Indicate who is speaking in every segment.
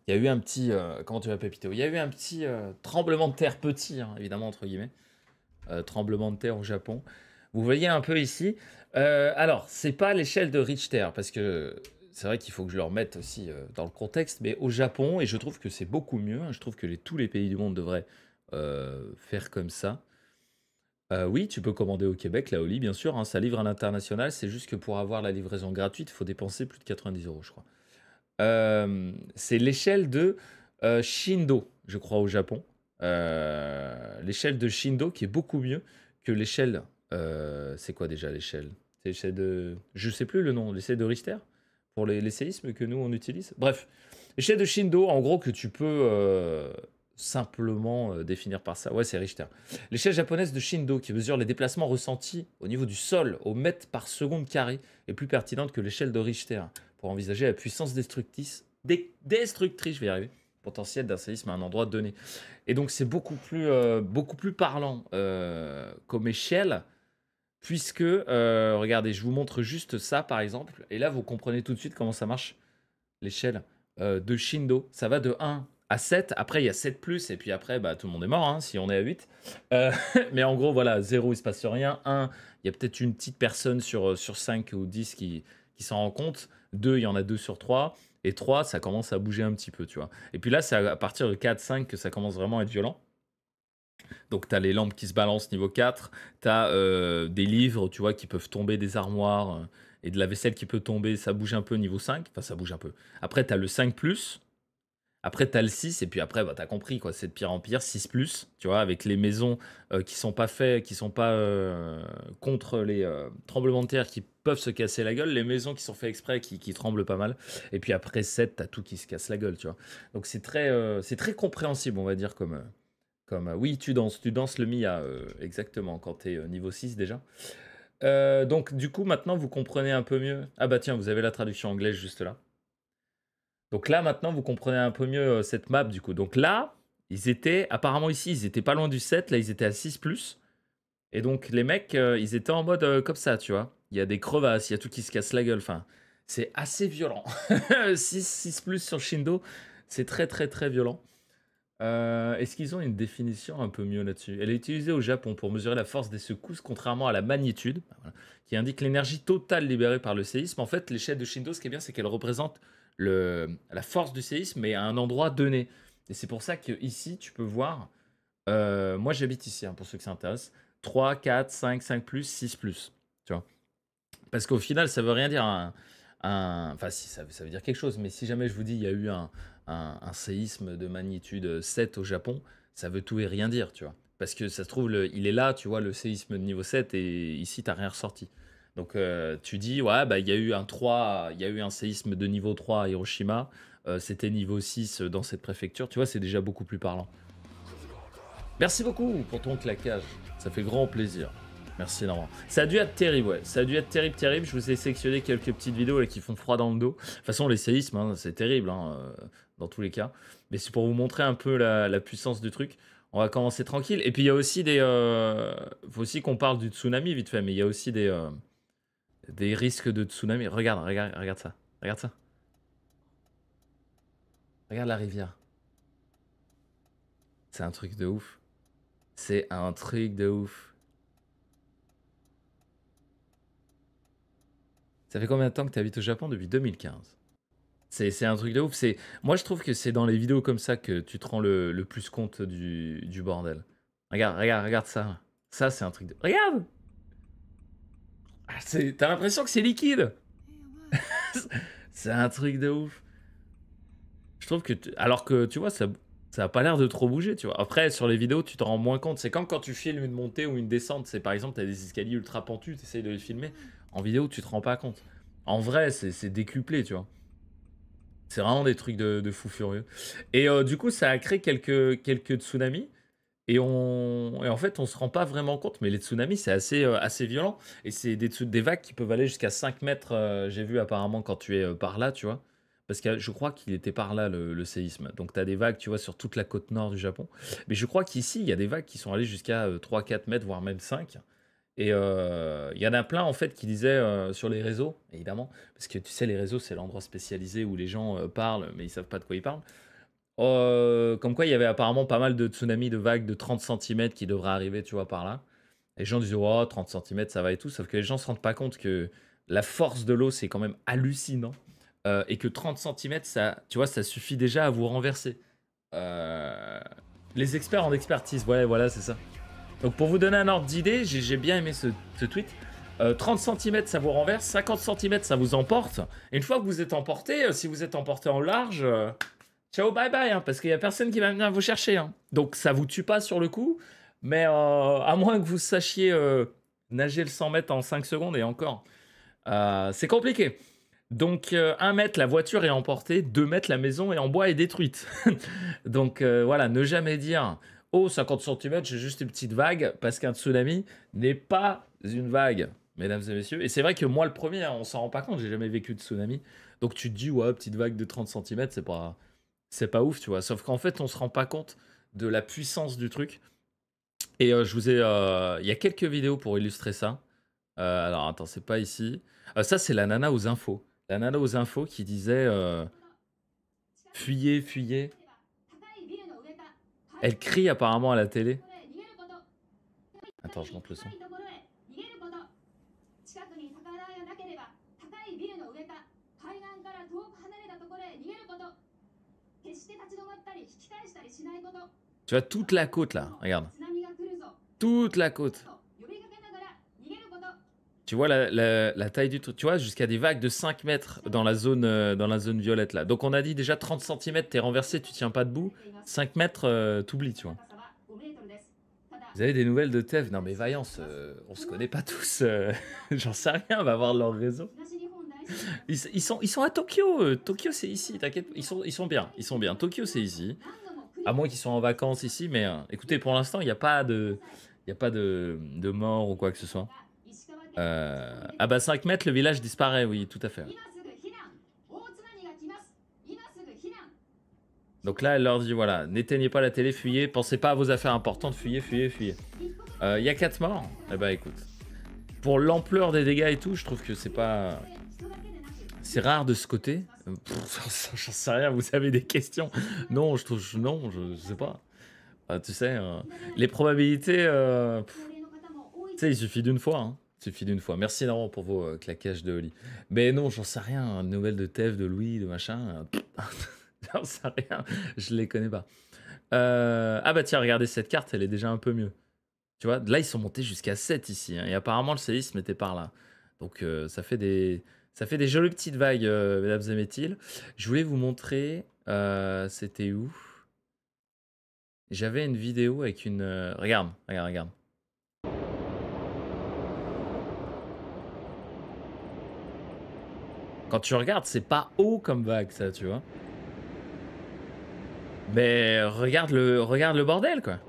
Speaker 1: Il y a eu un petit, comment tu vas, Pépito? Il y a eu un petit tremblement de terre petit, hein, évidemment, entre guillemets. Tremblement de terre au Japon. Vous voyez un peu ici. Alors, c'est pas l'échelle de Richter, parce que c'est vrai qu'il faut que je le remette aussi dans le contexte, mais au Japon, et je trouve que c'est beaucoup mieux, hein, je trouve que tous les pays du monde devraient faire comme ça. Oui, tu peux commander au Québec, la Oli, bien sûr, hein, ça livre à l'international, c'est juste que pour avoir la livraison gratuite, il faut dépenser plus de 90 euros, je crois. C'est l'échelle de Shindo, je crois, au Japon. L'échelle de Shindo qui est beaucoup mieux que l'échelle. C'est quoi déjà l'échelle? C'est l'échelle de. Je sais plus le nom, l'échelle de Richter pour les séismes que nous on utilise. Bref, l'échelle de Shindo, en gros, que tu peux simplement définir par ça. Ouais, c'est Richter. L'échelle japonaise de Shindo qui mesure les déplacements ressentis au niveau du sol au mètre par seconde carré est plus pertinente que l'échelle de Richter pour envisager la puissance destructrice, je vais y arriver, potentielle d'un séisme à un endroit donné. Et donc c'est beaucoup plus parlant comme échelle, puisque, regardez, je vous montre juste ça par exemple, et là vous comprenez tout de suite comment ça marche, l'échelle de Shindo. Ça va de 1 à 7, après il y a 7 plus, et puis après bah, tout le monde est mort hein, si on est à 8. Mais en gros, voilà, 0 il se passe rien, 1 il y a peut-être une petite personne sur 5 ou 10 qui s'en rend compte, 2 il y en a 2 sur 3, et 3 ça commence à bouger un petit peu, tu vois. Et puis là, c'est à partir de 4, 5 que ça commence vraiment à être violent. Donc tu as les lampes qui se balancent niveau 4, tu as des livres, tu vois, qui peuvent tomber des armoires, et de la vaisselle qui peut tomber, ça bouge un peu niveau 5, enfin ça bouge un peu. Après tu as le 5+, après tu as le 6, et puis après, bah, tu as compris, quoi, c'est de pire en pire, 6+, tu vois, avec les maisons qui sont pas faites, qui sont pas contre les tremblements de terre qui peuvent se casser la gueule, les maisons qui sont faites exprès, qui tremblent pas mal, et puis après 7, tu as tout qui se casse la gueule, tu vois. Donc c'est très compréhensible, on va dire, comme oui, tu danses le Mia, exactement, quand tu es niveau 6 déjà. Donc, du coup, maintenant, vous comprenez un peu mieux. Ah bah tiens, vous avez la traduction anglaise juste là. Donc là, maintenant, vous comprenez un peu mieux cette map, du coup. Donc là, ils étaient, apparemment ici, ils étaient pas loin du 7, là, ils étaient à 6+. Et donc, les mecs, ils étaient en mode comme ça, tu vois. Il y a des crevasses, il y a tout qui se casse la gueule. Enfin, c'est assez violent. 6+, sur Shindo, c'est très, très, très violent. Est-ce qu'ils ont une définition un peu mieux là-dessus? Elle est utilisée au Japon pour mesurer la force des secousses, contrairement à la magnitude, voilà, qui indique l'énergie totale libérée par le séisme. En fait, l'échelle de Shindo, ce qui est bien, c'est qu'elle représente la force du séisme, mais à un endroit donné. Et c'est pour ça que ici, tu peux voir. Moi, j'habite ici, hein, pour ceux que ça intéresse. 3, 4, 5, 5+, 6+. Tu vois? Parce qu'au final, ça veut rien dire enfin, si, ça veut dire quelque chose, mais si jamais je vous dis il y a eu un séisme de magnitude 7 au Japon, ça veut tout et rien dire, tu vois. Parce que ça se trouve, il est là, tu vois, le séisme de niveau 7, et ici, t'as rien ressorti. Donc, tu dis, ouais, bah, il y a eu un 3, il y a eu un séisme de niveau 3 à Hiroshima, c'était niveau 6 dans cette préfecture, tu vois, c'est déjà beaucoup plus parlant. Merci beaucoup pour ton claquage, ça fait grand plaisir. Merci énormément. Ça a dû être terrible, ouais. Ça a dû être terrible, terrible. Je vous ai sélectionné quelques petites vidéos là, qui font froid dans le dos. De toute façon, les séismes, hein, c'est terrible, hein, dans tous les cas. Mais c'est pour vous montrer un peu la puissance du truc. On va commencer tranquille. Et puis il y a aussi des... faut aussi qu'on parle du tsunami vite fait, mais il y a aussi des risques de tsunami. Regarde, regarde, regarde ça. Regarde ça. Regarde la rivière. C'est un truc de ouf. C'est un truc de ouf. Ça fait combien de temps que tu habites au Japon? Depuis 2015. C'est un truc de ouf. Moi, je trouve que c'est dans les vidéos comme ça que tu te rends le plus compte du bordel. Regarde, regarde, regarde ça. Ça, c'est un truc de... Regarde! Ah, t'as l'impression que c'est liquide! C'est un truc de ouf. Je trouve que... Alors que, tu vois, ça a pas l'air de trop bouger, tu vois. Après, sur les vidéos, tu te rends moins compte. C'est comme quand tu filmes une montée ou une descente. C'est par exemple, t'as des escaliers ultra pentus, t'essayes de les filmer. En vidéo, tu te rends pas compte. En vrai, c'est décuplé, tu vois. C'est vraiment des trucs de fou furieux. Et du coup, ça a créé quelques tsunamis. Et en fait, on se rend pas vraiment compte, mais les tsunamis, c'est assez violent. Et c'est des vagues qui peuvent aller jusqu'à 5 mètres, j'ai vu apparemment quand tu es par là, tu vois. Parce que je crois qu'il était par là, le séisme. Donc tu as des vagues, tu vois, sur toute la côte nord du Japon. Mais je crois qu'ici, il y a des vagues qui sont allées jusqu'à 3-4 mètres, voire même 5. Et il y en a plein, en fait, qui disaient sur les réseaux, évidemment, parce que tu sais, les réseaux, c'est l'endroit spécialisé où les gens parlent, mais ils savent pas de quoi ils parlent. Comme quoi, il y avait apparemment pas mal de tsunamis, de vagues de 30 centimètres qui devraient arriver, tu vois, par là. Les gens disent: «Oh, 30 centimètres, ça va et tout», sauf que les gens se rendent pas compte que la force de l'eau, c'est quand même hallucinant, et que 30 centimètres, ça, tu vois, ça suffit déjà à vous renverser. Heu, les experts en expertise, ouais, voilà, c'est ça. Donc pour vous donner un ordre d'idée, j'ai bien aimé ce tweet. 30 centimètres, ça vous renverse, 50 centimètres, ça vous emporte. Et une fois que vous êtes emporté, si vous êtes emporté en large, ciao, bye bye, hein, parce qu'il n'y a personne qui va venir vous chercher. Hein. Donc ça vous tue pas sur le coup, mais à moins que vous sachiez nager le 100 mètres en 5 secondes, et encore, c'est compliqué. Donc 1 mètre, la voiture est emportée, 2 mètres, la maison est en bois et détruite. Donc voilà, ne jamais dire: «Oh, 50 centimètres, j'ai juste une petite vague», parce qu'un tsunami n'est pas une vague, mesdames et messieurs. Et c'est vrai que moi, le premier, hein, on s'en rend pas compte, j'ai jamais vécu de tsunami. Donc tu te dis: «Ouais, petite vague de 30 centimètres, c'est pas ouf», tu vois. Sauf qu'en fait, on se rend pas compte de la puissance du truc. Et je vous ai, il y a quelques vidéos pour illustrer ça. Alors attends, c'est pas ici. Ça, c'est la nana aux infos. La nana aux infos qui disait fuyez, fuyez. Elle crie apparemment à la télé. Attends, je monte le son. Tu vois toute la côte là, regarde. Toute la côte. Tu vois la taille du truc, tu vois, jusqu'à des vagues de 5 mètres dans la zone violette là. Donc on a dit déjà 30 centimètres, t'es renversé, tu tiens pas debout. 5 mètres, t'oublies, tu vois. Vous avez des nouvelles de Tev? Non mais Vaillance, on se connaît pas tous. J'en sais rien, on va voir leur réseau. Ils sont à Tokyo. Tokyo c'est ici, t'inquiète. Ils sont bien, ils sont bien. Tokyo c'est ici. À moins qu'ils soient en vacances ici, mais écoutez, pour l'instant, il n'y a pas de mort ou quoi que ce soit. Ah bah 5 mètres, le village disparaît, oui, tout à fait. Donc là, elle leur dit, voilà, n'éteignez pas la télé, fuyez, pensez pas à vos affaires importantes, fuyez, fuyez, fuyez. Il y a 4 morts. Eh bah écoute, pour l'ampleur des dégâts et tout, je trouve que c'est pas... C'est rare de ce côté. J'en sais rien, vous avez des questions? Non, non, je sais pas. Tu sais, les probabilités... tu sais, il suffit d'une fois, hein. Il suffit d'une fois. Merci énormément pour vos claquages de Oli. Mais non, j'en sais rien. Nouvelles de Tev, de Louis, de machin. J'en sais rien. Je les connais pas. Ah bah tiens, regardez cette carte, elle est déjà un peu mieux. Tu vois, là, ils sont montés jusqu'à 7 ici. Hein, et apparemment, le séisme était par là. Donc, ça fait des jolies petites vagues, mesdames et messieurs. Je voulais vous montrer... C'était où? J'avais une vidéo avec une... regarde, regarde, regarde. Quand tu regardes, c'est pas haut comme vague, ça, tu vois. Mais regarde le bordel, quoi.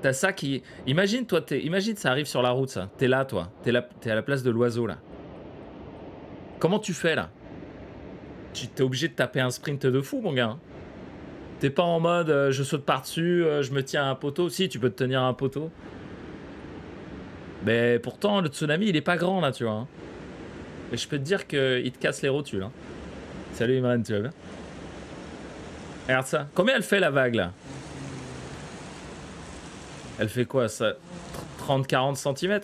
Speaker 1: T'as ça qui... Imagine, toi, imagine, ça arrive sur la route, ça. T'es là, toi. T'es à la place de l'oiseau, là. Comment tu fais, là? T'es obligé de taper un sprint de fou, mon gars. Hein. T'es pas en mode, je saute par-dessus, je me tiens à un poteau. Si, tu peux te tenir à un poteau. Mais pourtant, le tsunami, il est pas grand, là, tu vois. Hein. Et je peux te dire qu'il te casse les rotules. Hein. Salut, Imran, tu vas bien? Regarde ça. Combien elle fait, la vague, là? Elle fait quoi, ça? 30-40 cm?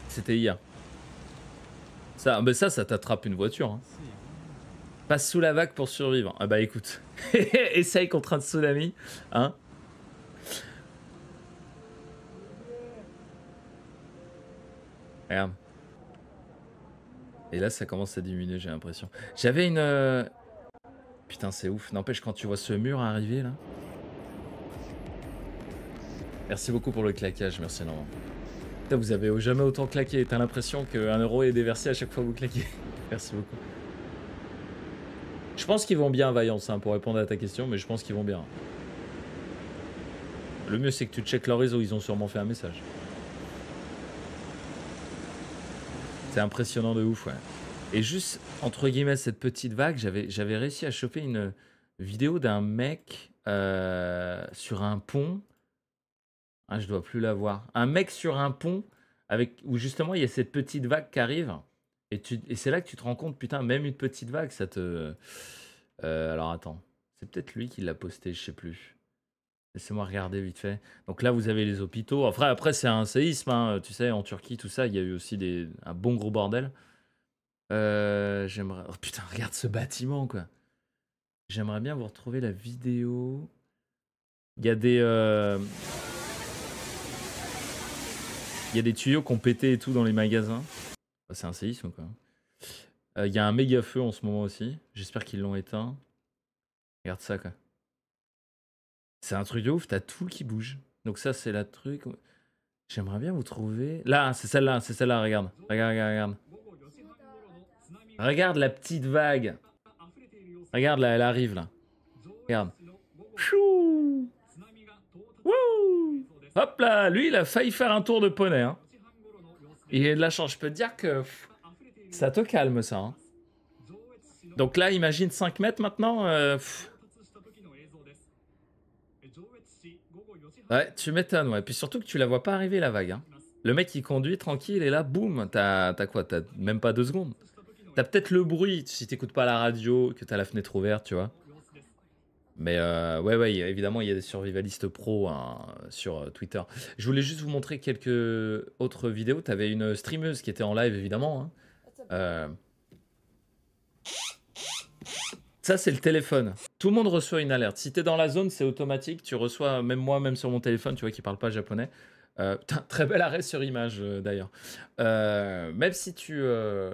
Speaker 1: C'était hier. Ça, mais ça t'attrape une voiture. Hein. Passe sous la vague pour survivre. Ah bah écoute. Essaye contre un tsunami. Hein. Regarde. Et là, ça commence à diminuer, j'ai l'impression. J'avais une... Putain, c'est ouf. N'empêche, quand tu vois ce mur arriver, là... Merci beaucoup pour le claquage, merci énormément. Putain, vous avez jamais autant claqué. T'as l'impression qu'1 euro est déversé à chaque fois que vous claquez. Merci beaucoup. Je pense qu'ils vont bien, Vaillance, hein, pour répondre à ta question, mais je pense qu'ils vont bien. Le mieux, c'est que tu checkes leur réseau, ils ont sûrement fait un message. C'est impressionnant de ouf, ouais. Et juste, entre guillemets, cette petite vague, j'avais réussi à choper une vidéo d'un mec sur un pont. Ah, je dois plus la voir. Un mec sur un pont, où justement, il y a cette petite vague qui arrive. Et c'est là que tu te rends compte, putain, même une petite vague, ça te... alors, attends. C'est peut-être lui qui l'a posté, je sais plus. Laissez-moi regarder vite fait. Donc là, vous avez les hôpitaux. Enfin, après, c'est un séisme, hein. Tu sais, en Turquie, tout ça, il y a eu aussi un bon gros bordel. J'aimerais... Oh putain, regarde ce bâtiment, quoi. J'aimerais bien vous retrouver la vidéo. Il y a des... Il y a des tuyaux qui ont pété et tout dans les magasins. C'est un séisme, quoi. Il y a un méga feu en ce moment aussi. J'espère qu'ils l'ont éteint. Regarde ça, quoi. C'est un truc de ouf, t'as tout qui bouge. Donc ça, c'est la truc... J'aimerais bien vous trouver... Là, c'est celle-là, regarde. Regarde. Regarde la petite vague. Regarde, là, elle arrive, là. Regarde. Chou. Wouh. Hop là, lui, il a failli faire un tour de poney. Hein. Il a de la chance, je peux te dire que... Ça te calme, ça. Hein. Donc là, imagine 5 mètres maintenant. Ouais, tu m'étonnes, ouais. Puis surtout que tu la vois pas arriver, la vague. Hein. Le mec, il conduit tranquille, et là, boum, t'as quoi? T'as même pas 2 secondes. T'as peut-être le bruit, si t'écoutes pas la radio, que t'as la fenêtre ouverte, tu vois. Mais ouais, évidemment, il y a des survivalistes pros hein, sur Twitter. Je voulais juste vous montrer quelques autres vidéos. T'avais une streameuse qui était en live, évidemment. Hein. Ça, c'est le téléphone. Tout le monde reçoit une alerte. Si t'es dans la zone, c'est automatique. Tu reçois, même moi, même sur mon téléphone, tu vois, qui parle pas japonais. Putain, très bel arrêt sur image, d'ailleurs. Même si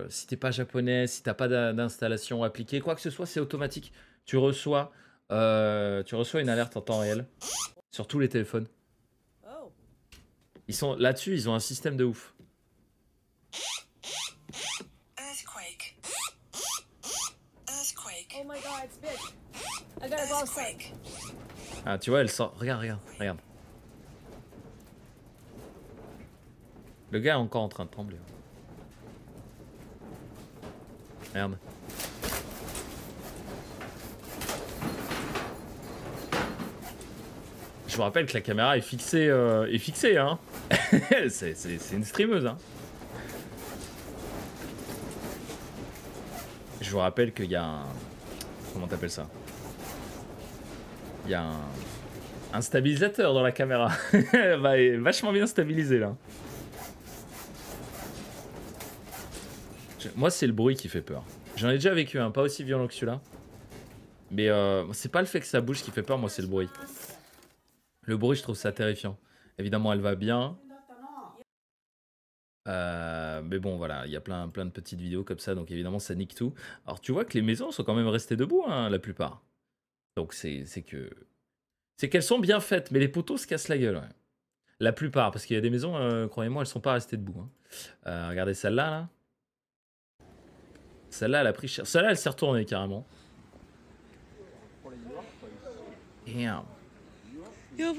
Speaker 1: si t'es pas japonais, si t'as pas d'installation appliquée, quoi que ce soit, c'est automatique. Tu reçois une alerte en temps réel sur tous les téléphones. Ils sont là-dessus, ils ont un système de ouf. Ah, tu vois, elle sort. Regarde. Le gars est encore en train de trembler. Merde. Je vous rappelle que la caméra est fixée, hein. c'est une streameuse, hein. Je vous rappelle qu'il y a un... Comment t'appelles ça? Il y a un stabilisateur dans la caméra. Elle est vachement bien stabilisée, là. Moi, c'est le bruit qui fait peur. J'en ai déjà vécu un, pas aussi violent que celui-là. Mais c'est pas le fait que ça bouge qui fait peur, moi, c'est le bruit. Le bruit, je trouve ça terrifiant. Évidemment, elle va bien. Mais bon, voilà, il y a plein de petites vidéos comme ça, donc évidemment, ça nique tout. Alors, tu vois que les maisons sont quand même restées debout, hein, la plupart. Donc, c'est qu'elles sont bien faites, mais les poteaux se cassent la gueule, ouais. La plupart, parce qu'il y a des maisons, croyez-moi, elles sont pas restées debout. Hein. Regardez celle-là, là. Celle-là, elle a pris cher. Celle-là, elle s'est retournée, carrément. Damn. Il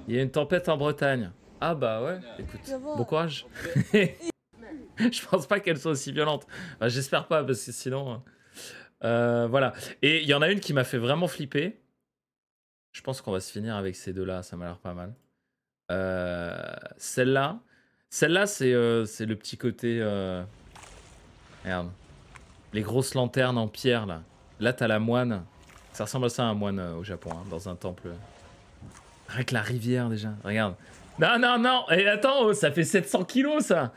Speaker 1: y a une tempête en Bretagne. Ah bah ouais, écoute, bon courage. Je pense pas qu'elle soit aussi violente. Enfin, j'espère pas, parce que sinon... voilà. Et il y en a une qui m'a fait vraiment flipper. Je pense qu'on va se finir avec ces deux-là, ça m'a l'air pas mal. Celle-là, c'est le petit côté... Merde. Les grosses lanternes en pierre, là. Là, t'as la moine. Ça ressemble à ça, un moine au Japon, hein, dans un temple. Avec la rivière, déjà. Regarde. Non. Et attends, oh, ça fait 700 kilos, ça.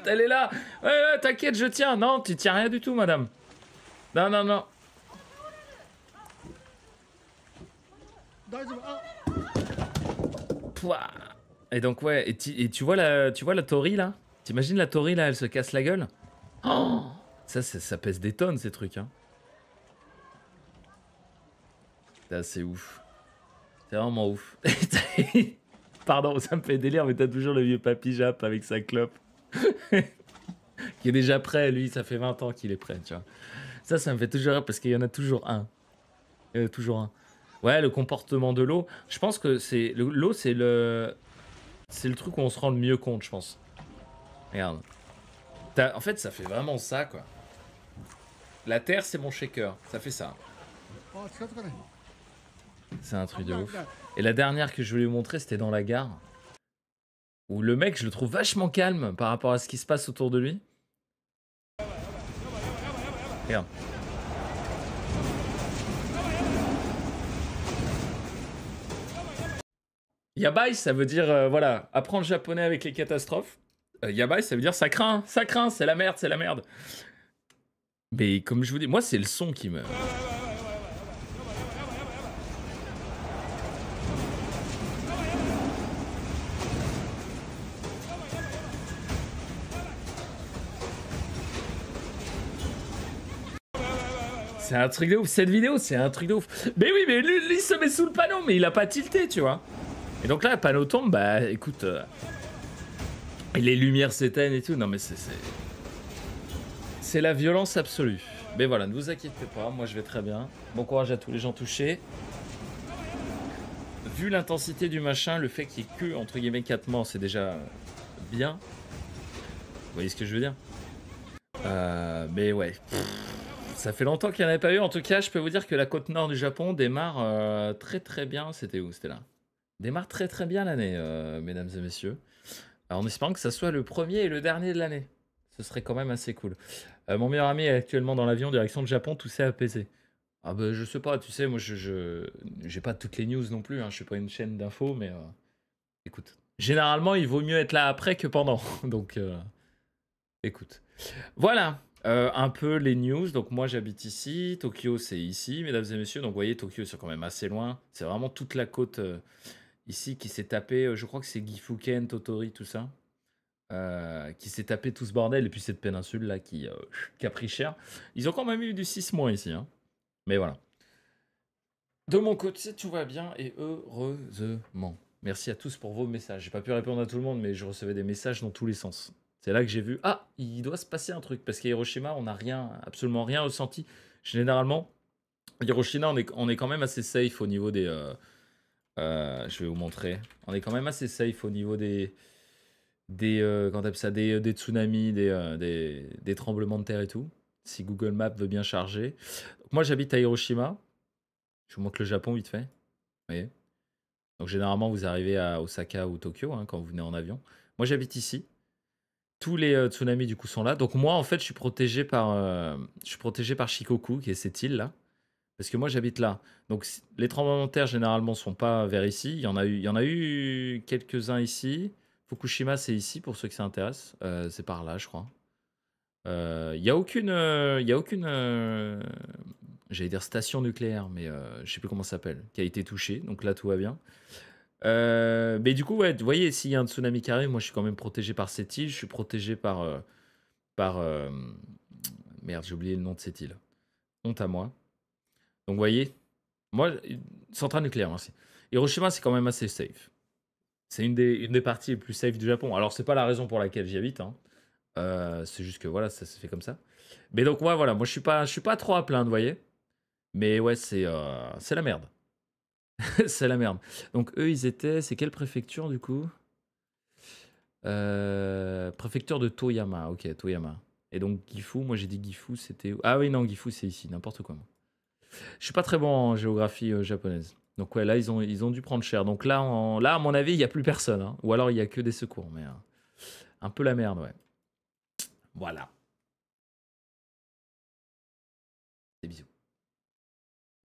Speaker 1: Elle est là. Ouais, t'inquiète, je tiens. Non, tu tiens rien du tout, madame. Non. Pouah. Et donc, ouais. Et tu vois la Tori, là? T'imagines la Tori, là, elle se casse la gueule? Oh, ça pèse des tonnes, ces trucs, hein. C'est ouf. C'est vraiment ouf. Pardon, ça me fait délire, mais t'as toujours le vieux papy Jap avec sa clope. Qui est déjà prêt, lui, ça fait 20 ans qu'il est prêt, tu vois. Ça me fait toujours rire parce qu'il y en a toujours un. Ouais, le comportement de l'eau. Je pense que c'est... L'eau, c'est le truc où on se rend le mieux compte, je pense. Regarde. En fait, ça fait vraiment ça, quoi. La terre, c'est mon shaker. Ça fait ça. C'est un truc de ouf. Et la dernière que je voulais vous montrer, c'était dans la gare. Où le mec, je le trouve vachement calme par rapport à ce qui se passe autour de lui. Regarde. Yabai, ça veut dire, voilà, apprendre le japonais avec les catastrophes. Yabai, ça veut dire ça craint, c'est la merde, c'est la merde. Mais comme je vous dis, moi, c'est le son qui me... C'est un truc de ouf, cette vidéo, c'est un truc de ouf. Mais oui, mais lui, il se met sous le panneau, mais il a pas tilté, tu vois. Et donc là, le panneau tombe, bah écoute... et les lumières s'éteignent et tout, non mais c'est la violence absolue. Mais voilà, ne vous inquiétez pas, moi je vais très bien. Bon courage à tous les gens touchés. Vu l'intensité du machin, le fait qu'il n'y ait que, entre guillemets, 4 morts, c'est déjà bien. Vous voyez ce que je veux dire? Mais ouais... Ça fait longtemps qu'il n'y en avait pas eu. En tout cas, je peux vous dire que la côte nord du Japon démarre très très bien. C'était où? C'était là. Démarre très très bien l'année, mesdames et messieurs. Alors, en espérant que ça soit le premier et le dernier de l'année. Ce serait quand même assez cool. Mon meilleur ami est actuellement dans l'avion direction le Japon, tout s'est apaisé. Ah bah je sais pas, tu sais, moi j'ai pas toutes les news non plus, hein. Je suis pas une chaîne d'infos, mais écoute. Généralement, il vaut mieux être là après que pendant. Donc, écoute. Voilà. Un peu les news. Donc moi j'habite ici, Tokyo c'est ici, mesdames et messieurs. Donc vous voyez, Tokyo c'est quand même assez loin. C'est vraiment toute la côte ici qui s'est tapé. Je crois que c'est Gifuken, Totori, tout ça. Qui s'est tapé tout ce bordel. Et puis cette péninsule là qui a pris cher. Ils ont quand même eu du 6 mois ici. Hein. Mais voilà. De mon côté, tout va bien et heureusement. Merci à tous pour vos messages. J'ai pas pu répondre à tout le monde, mais je recevais des messages dans tous les sens. C'est là que j'ai vu, ah, il doit se passer un truc, parce qu'à Hiroshima, on n'a rien, absolument rien ressenti. Généralement, Hiroshima, on est quand même assez safe au niveau des... je vais vous montrer. On est quand même assez safe au niveau quand t'appelles ça, des tsunamis, des tremblements de terre et tout. Si Google Maps veut bien charger. Moi, j'habite à Hiroshima. Je vous montre le Japon vite fait. Vous voyez. Donc généralement, vous arrivez à Osaka ou Tokyo hein, quand vous venez en avion. Moi, j'habite ici. Tous les tsunamis du coup sont là. Donc moi en fait je suis protégé par Shikoku qui est cette île là. Parce que moi j'habite là. Donc les tremblements de terre généralement sont pas vers ici. Il y en a eu quelques-uns ici. Fukushima c'est ici pour ceux qui s'intéressent. C'est par là je crois. Il y a aucune, j'allais dire station nucléaire, mais je sais plus comment ça s'appelle, qui a été touchée. Donc là tout va bien. Mais du coup, ouais, vous voyez, s'il y a un tsunami qui arrive, moi je suis quand même protégé par cette île. Je suis protégé par merde, j'ai oublié le nom de cette île. Honte à moi. Donc, vous voyez, moi, centrale nucléaire, merci. Hiroshima, c'est quand même assez safe. C'est une des parties les plus safe du Japon. Alors, c'est pas la raison pour laquelle j'y habite. Hein. C'est juste que voilà, ça se fait comme ça. Mais donc, ouais, voilà, moi je suis pas trop à plaindre, vous voyez. Mais ouais, c'est la merde. C'est la merde. Donc, eux, ils étaient. C'est quelle préfecture du coup? Préfecture de Toyama, ok, Toyama. Et donc Gifu, moi j'ai dit Gifu, c'était... Ah oui, non, Gifu c'est ici, n'importe quoi. Moi. Je suis pas très bon en géographie japonaise. Donc ouais, là ils ont dû prendre cher. Donc là, là à mon avis, il n'y a plus personne. Hein. Ou alors il n'y a que des secours, mais un peu la merde, ouais. Voilà. Des bisous.